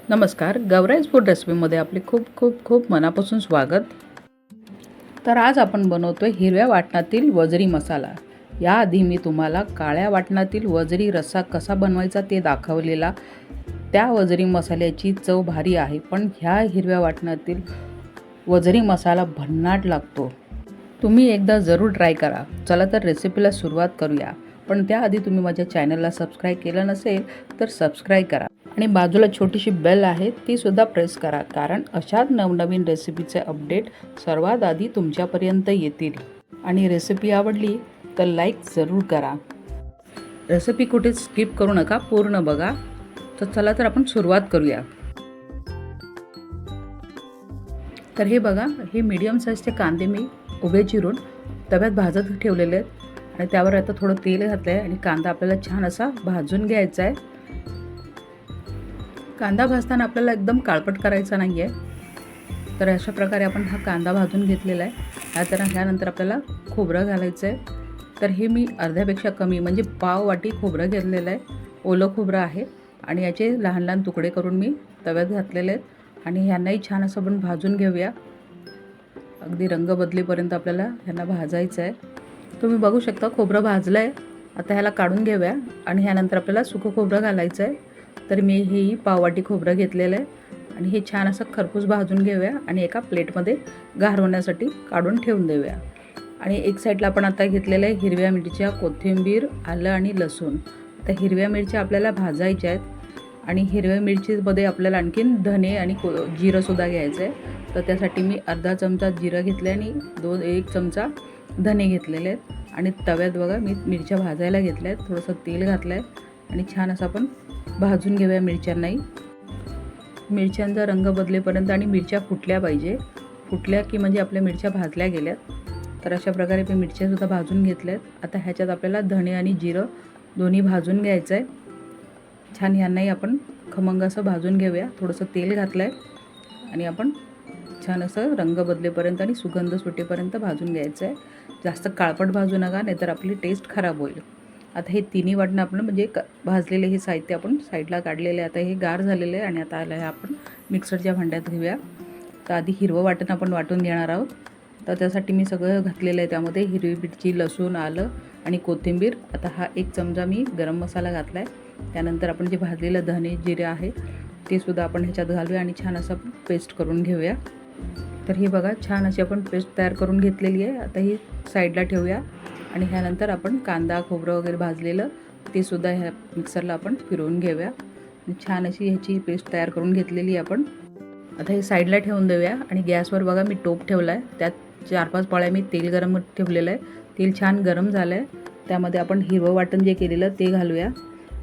नमस्कार, गौराईज फूड रेसिपीमध्ये आपले खूप खूप खूप मनापासून स्वागत. तर आज आपण बनवतोय हिरव्या वाटणातील वजरी मसाला. याआधी मी तुम्हाला काळ्या वाटणातील वजरी रस्सा कसा बनवायचा ते दाखवलेला. त्या वजरी मसाल्याची चव भारी आहे, पण ह्या हिरव्या वाटणातील वजरी मसाला भन्नाट लागतो. तुम्ही एकदा जरूर ट्राय करा. चला तर रेसिपीला सुरुवात करूया. पण त्याआधी तुम्ही माझ्या चॅनलला सबस्क्राईब केलं नसेल तर सबस्क्राईब करा आणि बाजूला छोटीशी बेल आहे ती सुद्धा प्रेस करा, कारण अशाच नवनवीन रेसिपीचे अपडेट सर्वात आधी तुमच्यापर्यंत येतील. आणि रेसिपी आवडली तर लाईक जरूर करा. रेसिपी कुठे स्किप करू नका, पूर्ण बघा. तर चला तर आपण सुरुवात करूया. तर हे बघा, हे मीडियम साईजचे कांदे मी उभे चिरून तव्यात भाजत ठेवलेले आहेत आणि त्यावर आता थोडं तेल घातलं आहे आणि कांदा आपल्याला छान असा भाजून घ्यायचा आहे. कांदा भाजताना आपल्याला एकदम काळपट करायचा नाही आहे. तर अशा प्रकारे आपण हा कांदा भाजून घेतलेला आहे. ह्यानंतर आपल्याला खोबरं घालायचं आहे. तर हे मी अर्ध्यापेक्षा कमी म्हणजे पाव वाटी खोबरं घेतलेलं आहे. ओलं खोबरं आहे आणि याचे लहान लहान तुकडे करून मी तव्यात घातलेले आहेत आणि ह्यांनाही छान असं आपण भाजून घेऊया. अगदी रंग बदलेपर्यंत आपल्याला ह्यांना भाजायचं आहे. तुम्ही बघू शकता खोबरं भाजलं आहे. आता ह्याला काढून घेऊया आणि ह्यानंतर आपल्याला सुकं खोबरं घालायचं आहे. तर मी हेही पाववाटी खोबरं घेतलेलं आहे आणि हे छान असं खरपूस भाजून घेऊया आणि एका प्लेटमध्ये गार होण्यासाठी काढून ठेवून देऊया. आणि एक साईडला आपण आता घेतलेलं आहे हिरव्या मिरच्या, कोथिंबीर, आलं आणि लसूण. आता हिरव्या मिरच्या आपल्याला भाजायच्या आहेत आणि हिरव्या मिरचीमध्ये आपल्याला आणखीन धने आणि जिरंसुद्धा घ्यायचं आहे. तर त्यासाठी मी अर्धा चमचा जिरं घेतलं आहे आणि 1 चमचा धने घेतलेले आहेत आणि तव्यात बघा मी मिरच्या भाजायला घेतल्या आहेत. थोडंसं तेल घातलं आहे आणि छान असं आपण भाजून घेऊया मिरच्यांनाही. मिरच्यांचा रंग बदलेपर्यंत आणि मिरच्या फुटल्या पाहिजे. फुटल्या की म्हणजे आपल्या मिरच्या भाजल्या गेल्यात. तर अशा प्रकारे मी मिरच्यासुद्धा भाजून घेतल्यात. आता ह्याच्यात आपल्याला धणे आणि जिरं दोन्ही भाजून घ्यायचं आहे. छान ह्यांनाही आपण खमंग असं भाजून घेऊया. थोडंसं तेल घातलं आहे आणि आपण छान असं रंग बदलेपर्यंत आणि सुगंध सुटेपर्यंत भाजून घ्यायचं आहे. जास्त काळपट भाजू नका, नाहीतर आपली टेस्ट खराब होईल. आता हे तिन्ही वाटणं आपण म्हणजे भाजलेले हे साहित्य आपण साईडला काढलेले. आता हे गार झालेलं आहे आणि आता हे आपण मिक्सरच्या भांड्यात घेऊया. तर आधी हिरवं वाटण आपण वाटून घेणार आहोत. तर त्यासाठी मी सगळं घातलेलं आहे. त्यामध्ये हिरवी मिरची, लसूण, आलं आणि कोथिंबीर. आता हा 1 चमचा मी गरम मसाला घातला आहे. त्यानंतर आपण जे भाजलेलं धने जिरे आहे ते सुद्धा आपण ह्याच्यात घालूया आणि छान असं पेस्ट करून घेऊया. तर हे बघा, छान अशी आपण पेस्ट तयार करून घेतलेली आहे. आता ही साईडला ठेवूया आणि ह्यानंतर आपण कांदा खोबरं वगैरे भाजलेलं ते सुद्धा ह्या मिक्सरला आपण फिरवून घेऊया. छान अशी ह्याची पेस्ट तयार करून घेतलेली आहे आपण. आता हे साईडला ठेवून देऊया आणि गॅसवर बघा मी टोप ठेवला आहे. त्यात 4-5 पळ्या मी तेल गरम ठेवलेलं आहे. तेल छान गरम झालं आहे. त्यामध्ये आपण हिरवं वाटण जे केलेलं ते घालूया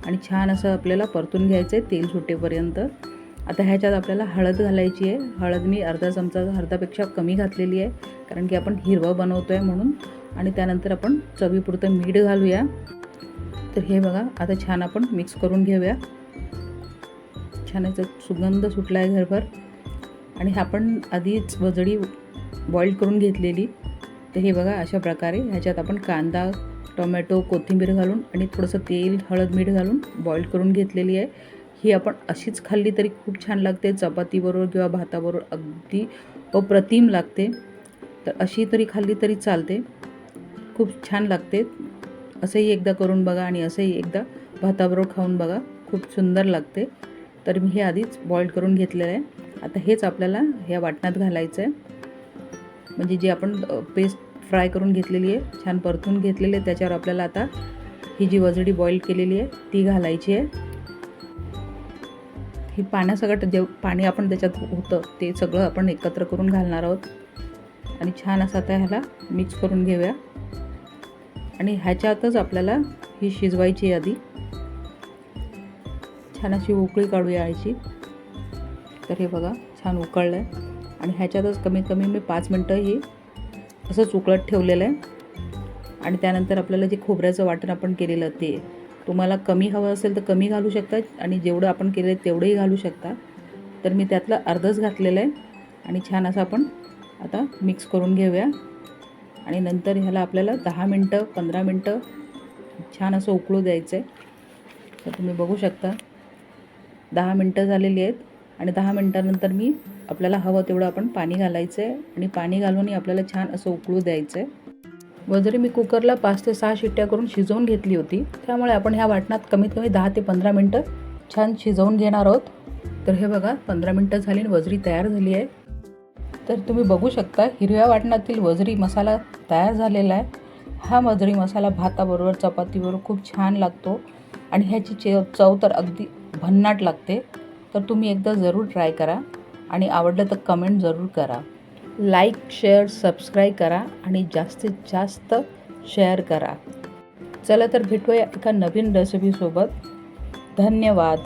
आणि छान असं आपल्याला परतून घ्यायचं आहे तेल सुटेपर्यंत. आता ह्याच्यात आपल्याला हळद घालायची आहे. हळद मी अर्धा चमचा, अर्धापेक्षा कमी घातलेली आहे, कारण की आपण हिरवं बनवतो आहे म्हणून. आणि त्यानंतर आपण चवीपुरतं मीठ घालूया. तर हे बघा, आता छान आपण मिक्स करून घेऊया. छान याचा सुगंध सुटला आहे घरभर. आणि आपण आधीच वजडी बॉईल करून घेतलेली. तर हे बघा, अशा प्रकारे ह्याच्यात आपण कांदा, टोमॅटो, कोथिंबीर घालून आणि थोडंसं तेल, हळद, मीठ घालून बॉईल करून घेतलेली आहे. ही आपण अशीच खाल्ली तरी खूप छान लागते. चपातीबरोबर किंवा भाताबरोबर अगदी अप्रतिम लागते. तर अशी तरी खाल्ली तरी चालते, खूप छान लागते. असंही एकदा करून बघा आणि असंही एकदा भाताबरोबर खाऊन बघा, खूप सुंदर लागते. तर मी हे आधीच बॉईल करून घेतलेलं आहे. आता हेच आपल्याला ह्या वाटणात घालायचं आहे. म्हणजे जी आपण पेस्ट फ्राय करून घेतलेली आहे, छान परतून घेतलेली आहे, त्याच्यावर आपल्याला आता ही जी वजडी बॉईल केलेली आहे ती घालायची आहे. ही पाण्यासकट जे पाणी आपण त्याच्यात होतं ते सगळं आपण एकत्र करून घालणार आहोत आणि छान असं आता ह्याला मिक्स करून घेऊया. आणि ह्याच्यातच आपल्याला ही शिजवायची आहे. आधी छान अशी उकळी काढूया ह्याची. तर हे बघा, छान उकळलं आहे आणि ह्याच्यातच कमीत कमी मी 5 मिनटं ही असंच उकळत ठेवलेलं आहे. आणि त्यानंतर आपल्याला जे खोबऱ्याचं वाटण आपण केलेलं ते, तुम्हाला कमी हवं असेल तर कमी घालू शकता आणि जेवढं आपण केलं आहे तेवढंही घालू शकता. तर मी त्यातलं अर्धच घातलेलं आहे आणि छान असं आपण आता मिक्स करून घेऊया. आणि नंतर ह्याला आपल्याला 10 मिनटं 15 मिनटं छान असं उकळू द्यायचं आहे. तर तुम्ही बघू शकता 10 मिनटं झालेली आहेत आणि 10 मिनटानंतर आपल्याला हवं तेवढं आपण पाणी घालायचं आहे आणि पाणी घालूनही आपल्याला छान असं उकळू द्यायचं आहे. वजरी मी कुकरला 5 ते 6 शिट्ट्या करून शिजवून घेतली होती, त्यामुळे आपण ह्या वाटणात कमीत कमी 10 ते 15 मिनटं छान शिजवून घेणार आहोत. तर हे बघा 15 मिनटं झाली आणि वजरी तयार झाली आहे. तर तुम्ही बघू शकता हिरव्या वाटणातील वजरी मसाला तयार झालेला आहे. हा वजरी मसाला भाताबरोबर चपातीबरोबर खूप छान लागतो आणि ह्याची चव तर अगदी भन्नाट लागते. तर तुम्ही एकदा जरूर ट्राय करा आणि आवडलं तर कमेंट जरूर करा. लाईक, शेअर, सबस्क्राईब करा आणि जास्तीत जास्त शेअर करा. चला तर भेटूया एका नवीन रेसिपीसोबत. धन्यवाद.